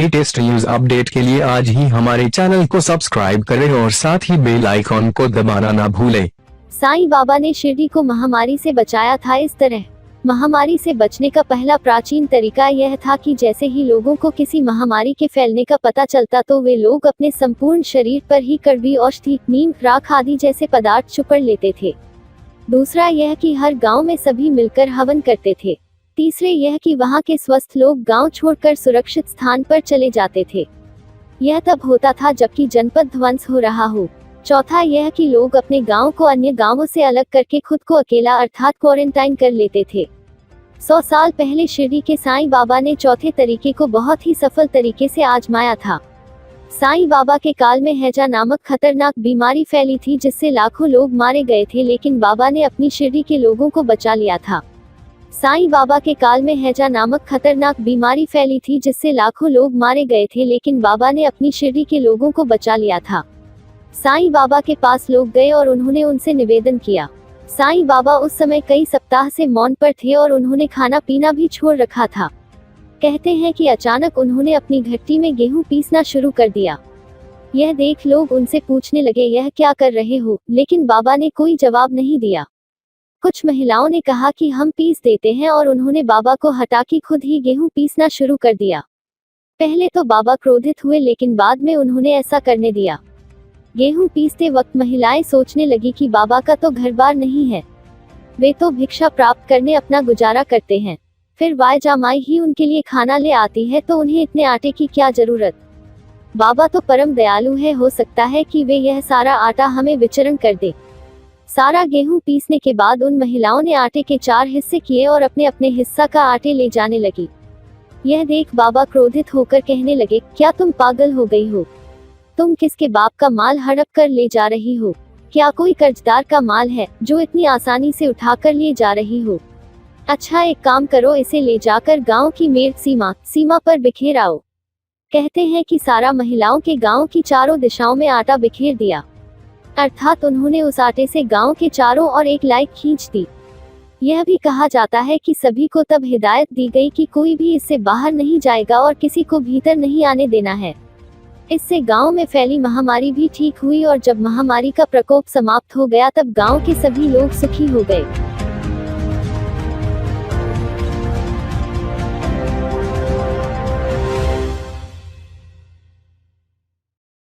Latest news update के लिए आज ही हमारे चैनल को सब्सक्राइब करें और साथ ही बेल आइकॉन को दबाना ना भूलें। साईं बाबा ने शिरडी को महामारी से बचाया था। इस तरह महामारी से बचने का पहला प्राचीन तरीका यह था कि जैसे ही लोगों को किसी महामारी के फैलने का पता चलता तो वे लोग अपने संपूर्ण शरीर पर ही कड़वी औषधि, नीम, राख आदि जैसे पदार्थ चुपड़ लेते थे। दूसरा यह कि हर गांव में सभी मिलकर हवन करते थे। तीसरे यह कि वहां के स्वस्थ लोग गांव छोड़कर सुरक्षित स्थान पर चले जाते थे। यह तब होता था जबकि जनपद ध्वंस हो रहा हो। चौथा यह कि लोग अपने गांव को अन्य गांवों से अलग करके खुद को अकेला अर्थात क्वारंटाइन कर लेते थे। 100 साल पहले शिरडी के साईं बाबा ने चौथे तरीके को बहुत ही सफल तरीके से आजमाया था। साईं बाबा के काल में हैजा नामक खतरनाक बीमारी फैली थी जिससे लाखों लोग मारे गए थे, लेकिन बाबा ने अपनी शिरडी के लोगों को बचा लिया था। साईं बाबा के काल में हैजा नामक खतरनाक बीमारी फैली थी जिससे लाखों लोग मारे गए थे, लेकिन बाबा ने अपनी शिरडी के लोगों को बचा लिया था। साईं बाबा के पास लोग गए और उन्होंने उनसे निवेदन किया। साईं बाबा उस समय कई सप्ताह से मौन पर थे और उन्होंने खाना पीना भी छोड़ रखा था। कहते हैं कि अचानक उन्होंने अपनी घट्टी में गेहूं पीसना शुरू कर दिया। यह देख लोग उनसे पूछने लगे, यह क्या कर रहे हो? लेकिन बाबा ने कोई जवाब नहीं दिया। कुछ महिलाओं ने कहा कि हम पीस देते हैं और उन्होंने बाबा को हटा के खुद ही गेहूं पीसना शुरू कर दिया। पहले तो बाबा क्रोधित हुए, लेकिन बाद में उन्होंने ऐसा करने दिया। गेहूं पीसते वक्त महिलाएं सोचने लगी कि बाबा का तो घर बार नहीं है, वे तो भिक्षा प्राप्त करने अपना गुजारा करते हैं, फिर वाय जामाई ही उनके लिए खाना ले आती है तो उन्हें इतने आटे की क्या जरूरत? बाबा तो परम दयालु है, हो सकता है कि वे यह सारा आटा हमें वितरण कर दे। सारा गेहूं पीसने के बाद उन महिलाओं ने आटे के 4 हिस्से किए और अपने अपने हिस्सा का आटे ले जाने लगी। यह देख बाबा क्रोधित होकर कहने लगे, क्या तुम पागल हो गई हो? तुम किसके बाप का माल हड़प कर ले जा रही हो? क्या कोई कर्जदार का माल है जो इतनी आसानी से उठाकर ले जा रही हो? अच्छा, एक काम करो, इसे ले जाकर गांव की मेड़ सीमा पर बिखेर आओ। कहते हैं कि सारा महिलाओं के गांव की चारों दिशाओं में आटा बिखेर दिया, अर्थात उन्होंने उस आटे से गांव के चारों ओर एक लाइन खींच दी। यह भी कहा जाता है कि सभी को तब हिदायत दी गई कि कोई भी इससे बाहर नहीं जाएगा और किसी को भीतर नहीं आने देना है। इससे गांव में फैली महामारी भी ठीक हुई और जब महामारी का प्रकोप समाप्त हो गया तब गांव के सभी लोग सुखी हो गए।